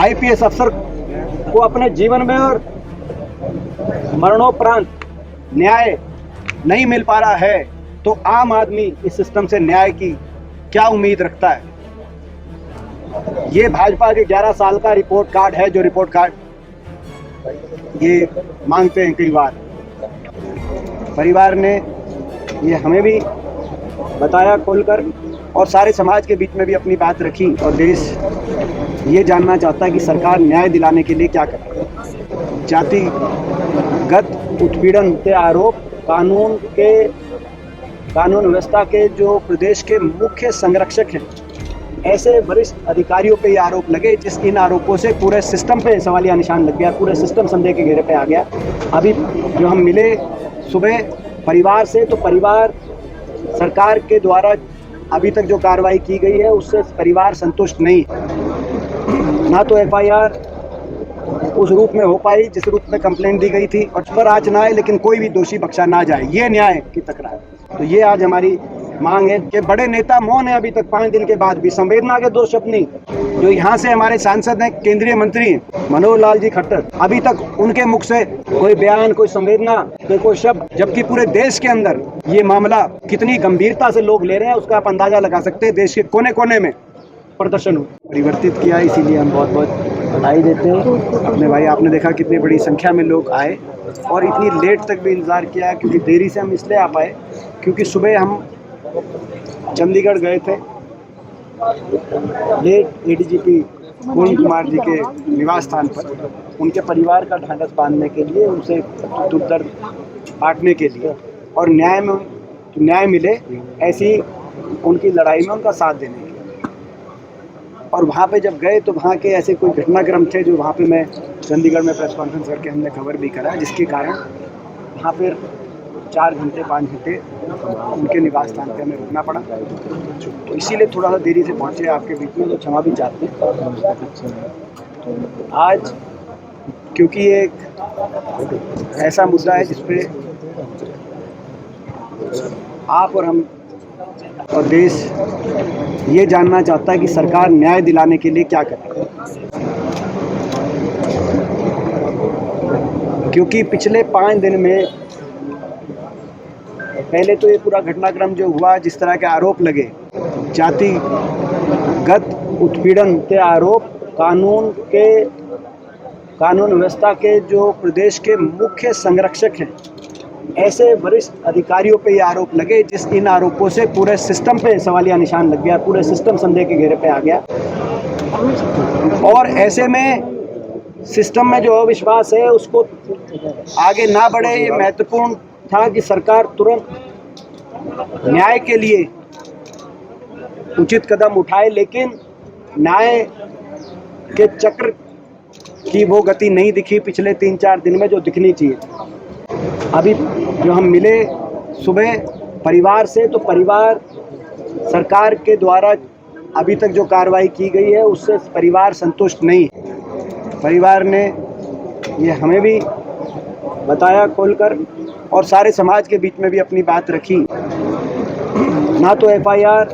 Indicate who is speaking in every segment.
Speaker 1: IPS अफसर को अपने जीवन में और मरणोपरांत न्याय नहीं मिल पा रहा है तो आम आदमी इस सिस्टम से न्याय की क्या उम्मीद रखता है। ये भाजपा के 11 साल का रिपोर्ट कार्ड है, जो रिपोर्ट कार्ड ये मांगते हैं। कई बार परिवार ने ये हमें भी बताया खोलकर और सारे समाज के बीच में भी अपनी बात रखी, और देश ये जानना चाहता है कि सरकार न्याय दिलाने के लिए क्या कर रही है। जातिगत उत्पीड़न के आरोप, कानून व्यवस्था के जो प्रदेश के मुख्य संरक्षक हैं, ऐसे वरिष्ठ अधिकारियों पे ये आरोप लगे, इन आरोपों से पूरे सिस्टम पे सवालिया निशान लग गया, पूरे सिस्टम संदेह के घेरे पे आ गया। अभी जो हम मिले सुबह परिवार से, तो परिवार सरकार के द्वारा अभी तक जो कार्रवाई की गई है उससे परिवार संतुष्ट नहीं। ना तो एफआईआर उस रूप में हो पाई जिस रूप में कंप्लेंट दी गई थी, और उस पर आँच ना आए लेकिन कोई भी दोषी बख्शा ना जाए, ये न्याय की तकरार। तो ये आज हमारी मांग है कि बड़े नेता मौन है अभी तक 5 दिन के बाद भी, संवेदना के 2 शब्द नहीं। जो यहाँ से हमारे सांसद हैं, केंद्रीय मंत्री मनोहर लाल जी खट्टर, अभी तक उनके मुख से कोई बयान, कोई संवेदना, कोई शब्द, जबकि पूरे देश के अंदर ये मामला कितनी गंभीरता से लोग ले रहे हैं उसका आप अंदाजा लगा सकते हैं। देश के कोने कोने में प्रदर्शन परिवर्तित किया, इसीलिए हम बहुत बहुत बधाई देते हैं अपने भाई। आपने देखा कितनी बड़ी संख्या में लोग आए और इतनी लेट तक भी इंतज़ार किया, क्योंकि देरी से हम इसलिए आ पाए क्योंकि सुबह हम चंडीगढ़ गए थे लेट एडीजीपी पूर्ण कुमार जी के निवास स्थान पर, उनके परिवार का ढांढस बांधने के लिए, उनसे दुख दर्द बांटने के लिए, और न्याय मिले ऐसी उनकी लड़ाई में उनका साथ देने के लिए। और वहाँ पे जब गए तो वहाँ के ऐसे कोई घटनाक्रम थे जो वहाँ पे मैं चंडीगढ़ में प्रेस कॉन्फ्रेंस करके हमने खबर भी करा, जिसके कारण वहाँ पर 4 घंटे 5 घंटे उनके निवास स्थान पर हमें रुकना पड़ा। तो इसीलिए थोड़ा सा देरी से पहुँचे आपके बीच में, तो क्षमा भी चाहते हैं। आज क्योंकि ये एक ऐसा मुद्दा है जिसपे आप और हम और देश ये जानना चाहता है कि सरकार न्याय दिलाने के लिए क्या करे, क्योंकि पिछले 5 दिन में पहले तो ये पूरा घटनाक्रम जो हुआ, जिस तरह के आरोप लगे, जातिगत उत्पीड़न के आरोप, कानून व्यवस्था के जो प्रदेश के मुख्य संरक्षक हैं, ऐसे वरिष्ठ अधिकारियों पे ये आरोप लगे, इन आरोपों से पूरे सिस्टम पे सवालिया निशान लग गया, पूरे सिस्टम संदेह के घेरे पे आ गया। और ऐसे में सिस्टम में जो अविश्वास है उसको आगे ना बढ़े, ये महत्वपूर्ण था कि सरकार तुरंत न्याय के लिए उचित कदम उठाए, लेकिन न्याय के चक्र की वो गति नहीं दिखी पिछले 3-4 दिन में जो दिखनी चाहिए। अभी जो हम मिले सुबह परिवार से, तो परिवार सरकार के द्वारा अभी तक जो कार्रवाई की गई है उससे परिवार संतुष्ट नहीं। परिवार ने ये हमें भी बताया खोलकर और सारे समाज के बीच में भी अपनी बात रखी। ना तो एफआईआर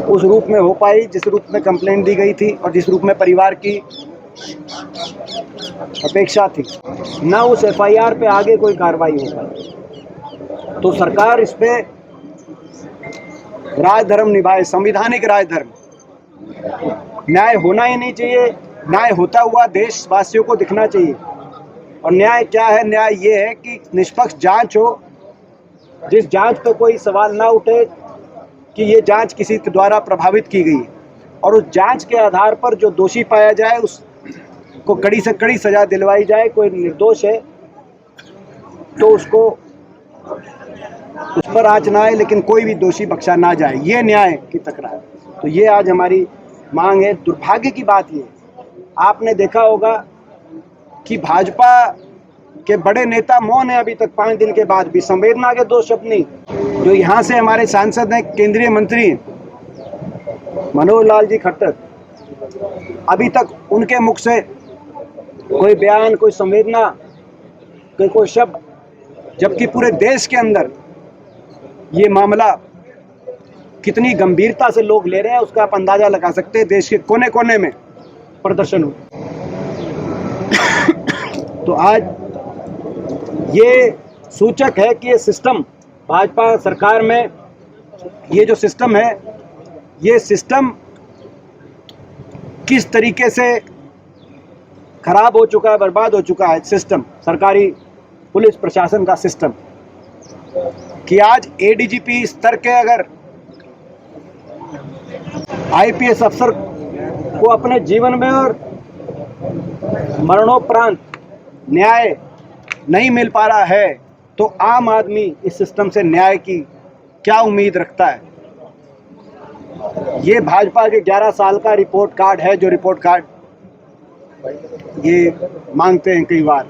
Speaker 1: उस रूप में हो पाई जिस रूप में कंप्लेंट दी गई थी और जिस रूप में परिवार की अपेक्षा थी, ना उस एफआईआर पे आगे कोई कार्रवाई हो पाई। तो सरकार इस पे राजधर्म निभाए, संवैधानिक राजधर्म। न्याय होना ही नहीं चाहिए, न्याय होता हुआ देशवासियों को दिखना चाहिए। और न्याय क्या है? न्याय ये है कि निष्पक्ष जांच हो, जिस जांच पे कोई सवाल ना उठे कि ये जांच किसी के द्वारा प्रभावित की गई, और उस जांच के आधार पर जो दोषी पाया जाए उसको कड़ी से कड़ी सजा दिलवाई जाए। कोई निर्दोष है तो उसको उस पर आँच ना आए लेकिन कोई भी दोषी बख्शा ना जाए, ये न्याय की तकरार। तो ये आज हमारी मांग है। दुर्भाग्य की बात ये, आपने देखा होगा कि भाजपा के बड़े नेता मौन है अभी तक 5 दिन के बाद भी, संवेदना के 2 शब्द नहीं। जो यहाँ से हमारे सांसद हैं, केंद्रीय मंत्री मनोहर लाल जी खट्टर, अभी तक उनके मुख से कोई बयान, कोई संवेदना, कोई शब्द, जबकि पूरे देश के अंदर ये मामला कितनी गंभीरता से लोग ले रहे हैं उसका आप अंदाजा लगा सकते हैं। देश के कोने कोने में प्रदर्शन हुए। तो आज ये सूचक है कि ये सिस्टम भाजपा सरकार में, ये जो सिस्टम है, ये सिस्टम किस तरीके से खराब हो चुका है, बर्बाद हो चुका है। सिस्टम, सरकारी पुलिस प्रशासन का सिस्टम, कि आज एडीजीपी स्तर के अगर आईपीएस अफसर को अपने जीवन में और मरणोपरांत न्याय नहीं मिल पा रहा है, तो आम आदमी इस सिस्टम से न्याय की क्या उम्मीद रखता है। ये भाजपा के 11 साल का रिपोर्ट कार्ड है, जो रिपोर्ट कार्ड ये मांगते हैं कई बार।